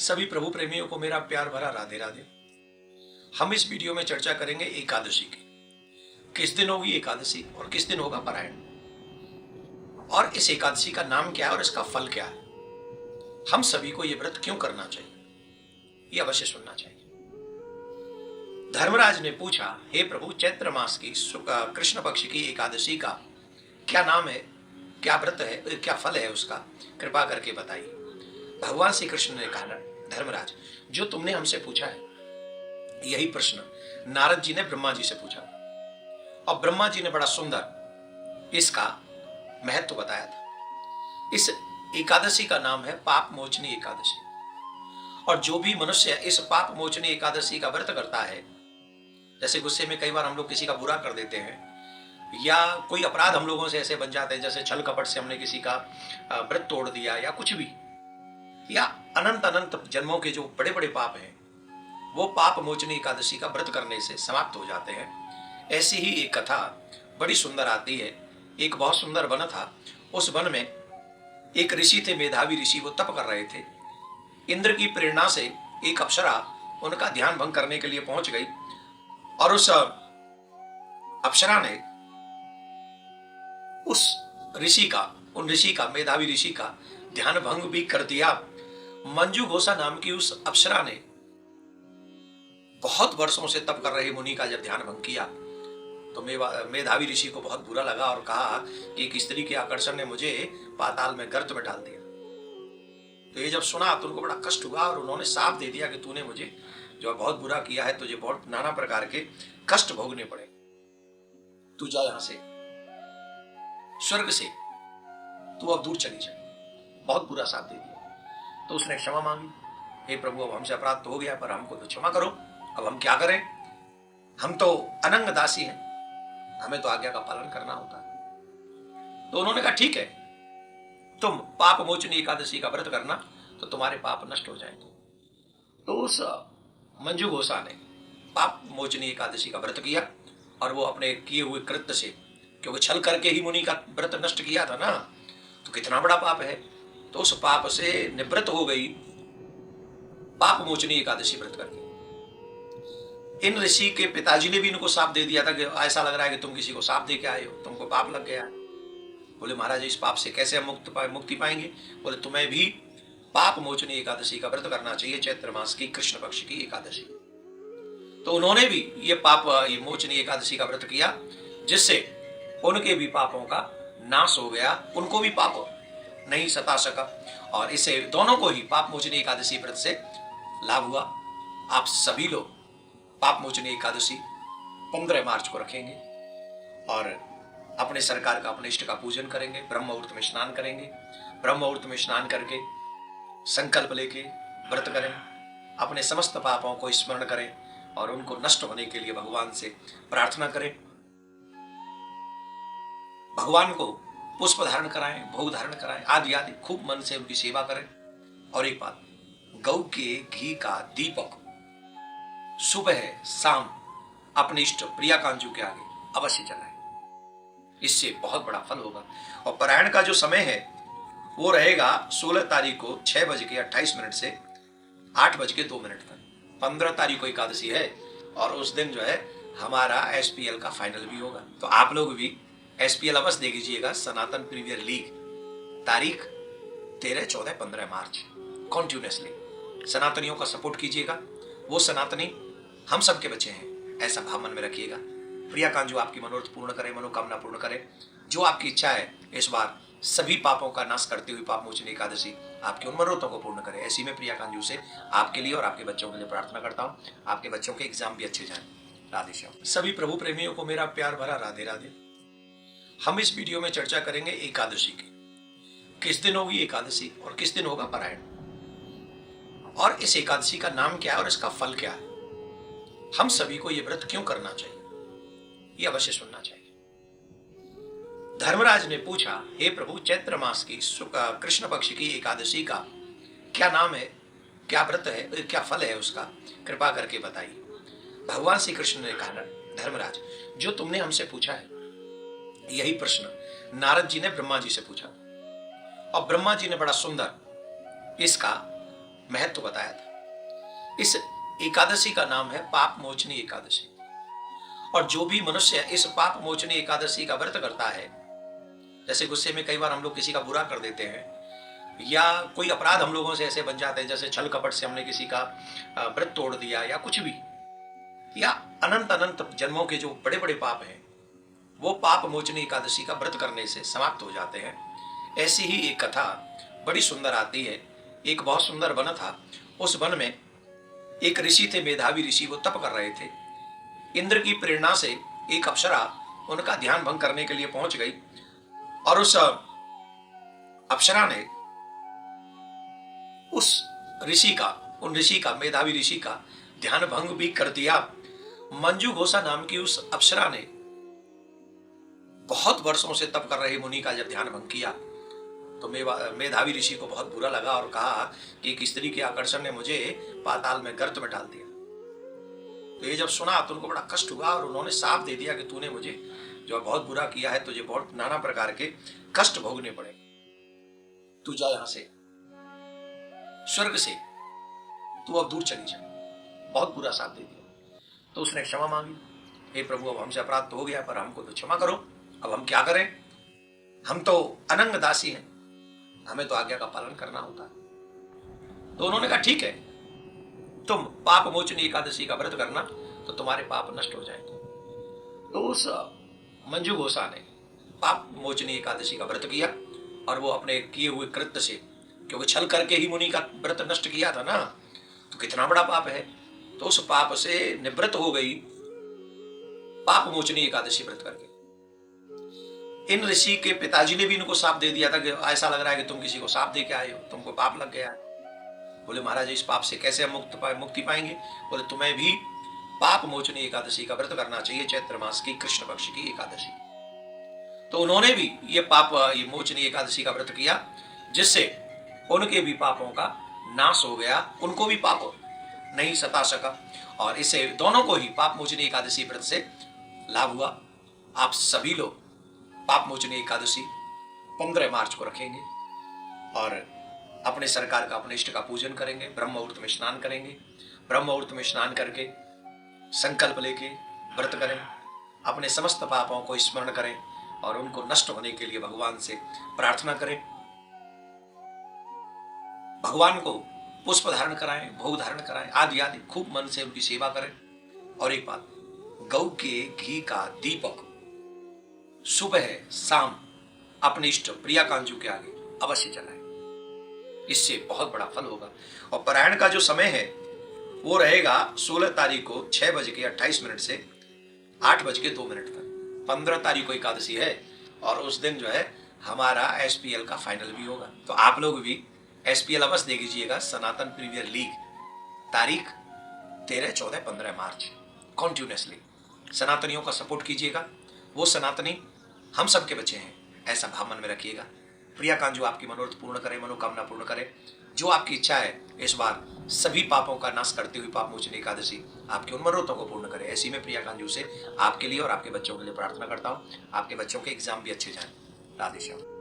सभी प्रभु प्रेमियों को मेरा प्यार भरा राधे राधे। हम इस वीडियो में चर्चा करेंगे एकादशी की। किस दिन होगी एकादशी और किस दिन होगा पारायण, और इस एकादशी का नाम क्या है और इसका फल क्या है। हम सभी को यह व्रत क्यों करना चाहिए, यह अवश्य सुनना चाहिए। धर्मराज ने पूछा, हे प्रभु, चैत्र मास की कृष्ण पक्ष की एकादशी का क्या नाम है, क्या व्रत है, क्या फल है उसका, कृपा करके बताइए। भगवान श्री कृष्ण ने कहा, धर्मराज, जो तुमने हमसे पूछा है यही प्रश्न नारद जी ने ब्रह्मा जी से पूछा, और ब्रह्मा जी ने बड़ा सुंदर इसका महत्व बताया था। इस एकादशी का नाम है पाप मोचनी एकादशी। और जो भी मनुष्य इस पाप मोचनी एकादशी का व्रत करता है, जैसे गुस्से में कई बार हम लोग किसी का बुरा कर देते हैं, या कोई अपराध हम लोगों से ऐसे बन जाते हैं, जैसे छल कपट से हमने किसी का व्रत तोड़ दिया, या कुछ भी, या अनंत अनंत जन्मों के जो बड़े बड़े पाप हैं, वो पाप मोचनी एकादशी का व्रत करने से समाप्त हो जाते हैं। ऐसी ही एक कथा बड़ी सुंदर आती है। एक बहुत सुंदर वन था। उस वन में एक ऋषि थे, मेधावी ऋषि। वो तप कर रहे थे। इंद्र की प्रेरणा से एक अप्सरा उनका ध्यान भंग करने के लिए पहुंच गई, और उस अप्सरा ने उस ऋषि का मेधावी ऋषि का ध्यान भंग भी कर दिया। मंजू घोषा नाम की उस अप्सरा ने बहुत वर्षों से तप कर रहे मुनि का जब ध्यान भंग किया, तो मेधावी ऋषि को बहुत बुरा लगा और कहा कि एक स्त्री के आकर्षण ने मुझे पाताल में गर्त में डाल दिया। तो ये जब सुना तो उनको बड़ा कष्ट हुआ, और उन्होंने साफ दे दिया कि तूने मुझे जो बहुत बुरा किया है, तुझे बहुत नाना प्रकार के कष्ट भोगने पड़े, तू जा यहां से, स्वर्ग से तू अब दूर चली जाए। बहुत बुरा साथ दे दिया। तो उसने क्षमा मांगी, हे प्रभु, अब हमसे अपराध तो हो गया, पर हमको तो क्षमा करो। अब हम क्या करें, हम तो अनंग दासी हैं, हमें तो आज्ञा का पालन करना होता है। तो उन्होंने कहा, ठीक है, तुम पाप मोचनी एकादशी का व्रत करना, तो तुम्हारे पाप नष्ट हो जाएंगे। तो उस मंजू घोषा ने पाप मोचनी एकादशी का व्रत किया, और वो अपने किए हुए कृत्य से, क्योंकि छल करके ही मुनि का व्रत नष्ट किया था ना, तो कितना बड़ा पाप है, तो उस पाप से निवृत्त हो गई पाप मोचनी एकादशी व्रत करके। इन ऋषि के पिताजी ने भी इनको साप दे दिया था कि ऐसा लग रहा है कि तुम किसी को साप दे के आए हो, तुमको पाप लग गया है। बोले, महाराज, इस पाप से कैसे हम मुक्ति पाएंगे। बोले, तुम्हें भी पाप मोचनी एकादशी का व्रत करना चाहिए, चैत्र मास की कृष्ण पक्ष की एकादशी। तो उन्होंने भी ये मोचनी एकादशी का व्रत किया, जिससे उनके भी पापों का नाश हो गया, उनको भी पाप नहीं सता सका, और इसे दोनों को ही पाप मोचनी एकादशी व्रत से लाभ हुआ। आप सभी लोग पाप मोचनी एकादशी 15 मार्च को रखेंगे, और अपने सरकार का, अपने इष्ट का पूजन करेंगे, ब्रह्म मुहूर्त में स्नान करेंगे। ब्रह्म मुहूर्त में स्नान करके संकल्प लेके व्रत करें, अपने समस्त पापों को स्मरण करें, और उनको नष्ट होने के लिए भगवान से प्रार्थना करें। भगवान को पुष्प धारण कराएं, भोग धारण कराएं, आदि आदि, खूब मन से उनकी सेवा करें। और एक बात, गौ के घी का दीपक सुबह शाम अपने इष्ट प्रियाकांजू के आगे अवश्य जलाएं, इससे बहुत बड़ा फल होगा। और पारायण का जो समय है वो रहेगा 16 तारीख को 6:28 से 8:02 तक। 15 तारीख को एकादशी है, और उस दिन जो है हमारा SPL का फाइनल भी होगा। तो आप लोग भी SPL अवश्य देख लीजिएगा, सनातन प्रीमियर लीग, तारीख 13, 14, 15 मार्च, कॉन्टिन्यूसली सनातनियों का सपोर्ट कीजिएगा। वो सनातनी हम सबके बच्चे हैं, ऐसा भाव मन में रखिएगा। प्रियाकांजू आपकी मनोरथ पूर्ण करे, मनोकामना पूर्ण करे। जो आपकी इच्छा है, इस बार सभी पापों का नाश करते हुए पाप मोचनी एकादशी आपके उन मनोरथों को पूर्ण करे। ऐसी में प्रियाकांजू से आपके लिए और आपके बच्चों के लिए प्रार्थना करता हूँ। आपके बच्चों के एग्जाम भी अच्छे जाएं। राधे श्याम। सभी प्रभु प्रेमियों को मेरा प्यार भरा राधे राधे। हम इस वीडियो में चर्चा करेंगे एकादशी की। किस दिन होगी एकादशी और किस दिन होगा पारायण, और इस एकादशी का नाम क्या है और इसका फल क्या है। हम सभी को यह व्रत क्यों करना चाहिए, यह अवश्य सुनना चाहिए। धर्मराज ने पूछा, हे प्रभु, चैत्र मास की कृष्ण पक्ष की एकादशी का क्या नाम है, क्या व्रत है, क्या फल है उसका, कृपा करके बताइए। भगवान श्री कृष्ण ने कहा, धर्मराज, जो तुमने हमसे पूछा है यही प्रश्न नारद जी ने ब्रह्मा जी से पूछा, और ब्रह्मा जी ने बड़ा सुंदर इसका महत्व बताया था। इस एकादशी का नाम है पाप मोचनी एकादशी। और जो भी मनुष्य इस पाप मोचनी एकादशी का व्रत करता है, जैसे गुस्से में कई बार हम लोग किसी का बुरा कर देते हैं, या कोई अपराध हम लोगों से ऐसे बन जाते हैं, जैसे छल कपट से हमने किसी का व्रत तोड़ दिया या कुछ भी, या अनंत अनंत जन्मों के जो बड़े बड़े पाप हैं, वो पाप मोचनी एकादशी का व्रत करने से समाप्त हो जाते हैं। ऐसी ही एक कथा बड़ी सुंदर आती है। एक बहुत सुंदर वन था। उस वन में एक ऋषि थे, मेधावी ऋषि। वो तप कर रहे थे। इंद्र की प्रेरणा से एक अप्सरा उनका ध्यान भंग करने के लिए पहुंच गई, और उस अप्सरा ने उन ऋषि का मेधावी ऋषि का ध्यान भंग भी कर दिया। मंजू घोषा नाम की उस अप्सरा ने बहुत वर्षों से तप कर रहे मुनि का जब ध्यान भंग किया, तो मेधावी ऋषि को बहुत बुरा लगा और कहा कि एक स्त्री के आकर्षण ने मुझे पाताल में गर्त में डाल दिया। तो ये जब सुना तो उनको बड़ा कष्ट हुआ, और उन्होंने साफ दे दिया कि तूने मुझे जो बहुत बुरा किया है, तुझे बहुत नाना प्रकार के कष्ट भोगने पड़े। तू जा यहां से, स्वर्ग से तू अब दूर चली जा। बहुत बुरा साथ दे दिया। तो उसने क्षमा मांगी, हे प्रभु, अब हमसे अपराध तो हो गया, पर हमको तो क्षमा करो। अब हम क्या करें? हम तो अनंग दासी हैं, हमें तो आज्ञा का पालन करना होता है। तो उन्होंने कहा ठीक है, तुम पाप मोचनी एकादशी का व्रत करना, तो तुम्हारे पाप नष्ट हो जाएंगे। तो उस मंजू घोषा ने पाप मोचनी एकादशी का व्रत किया, और वो अपने किए हुए कृत्य से, क्योंकि छल करके ही मुनि का व्रत नष्ट किया था ना, तो कितना बड़ा पाप है, तो उस पाप से निवृत्त हो गई पाप मोचनी एकादशी व्रत करके। इन ऋषि के पिताजी ने भी इनको साप दे दिया था कि ऐसा लग रहा है कि तुम किसी को साप दे के आए हो, तुमको पाप लग गया है। बोले महाराज, इस पाप से कैसे हम मुक्ति पाएंगे? बोले तुम्हें भी पाप मोचनी एकादशी का व्रत करना चाहिए, चैत्र मास की कृष्ण पक्ष की एकादशी। तो उन्होंने भी ये मोचनी एकादशी का व्रत किया, जिससे उनके भी पापों का नाश हो गया, उनको भी पाप नहीं सता सका, और इससे दोनों को ही पाप मोचनी एकादशी व्रत से लाभ हुआ। आप सभी लोग पाप मोचनी एकादशी 15 मार्च को रखेंगे, और अपने सरकार का, अपने इष्ट का पूजन करेंगे। ब्रह्म मुहूर्त में स्नान करेंगे। ब्रह्म मुहूर्त में स्नान करके संकल्प लेके व्रत करें, अपने समस्त पापों को स्मरण करें, और उनको नष्ट होने के लिए भगवान से प्रार्थना करें। भगवान को पुष्प धारण कराएं, भोग धारण कराएं, आदि आदि खूब मन से उनकी सेवा करें। और एक बात, गौ के घी का दीपक सुबह शाम अपने इष्ट प्रिया कांजू के आगे अवश्य जलाएं, इससे बहुत बड़ा फल होगा। और पारायण का जो समय है वो रहेगा 16 तारीख को 6:28 से 8:02 तक। 15 तारीख को एकादशी है, और उस दिन जो है हमारा SPL का फाइनल भी होगा। तो आप लोग भी SPL अवश्य दे लीजिएगा, सनातन प्रीमियर लीग, तारीख 13, 14, 15 मार्च। कॉन्टिन्यूसली सनातनियों का सपोर्ट कीजिएगा। वो सनातनी हम सब के बच्चे हैं, ऐसा भाव मन में रखिएगा। प्रिया कांजू आपकी मनोरथ पूर्ण करे, मनोकामना पूर्ण करे। जो आपकी इच्छा है, इस बार सभी पापों का नाश करते हुए पाप मोचनी एकादशी आपके उन मनोरथों को पूर्ण करे। ऐसी में प्रिया कांजू से आपके लिए और आपके बच्चों के लिए प्रार्थना करता हूँ, आपके बच्चों के एग्जाम भी अच्छे जाएं। राधे श्याम।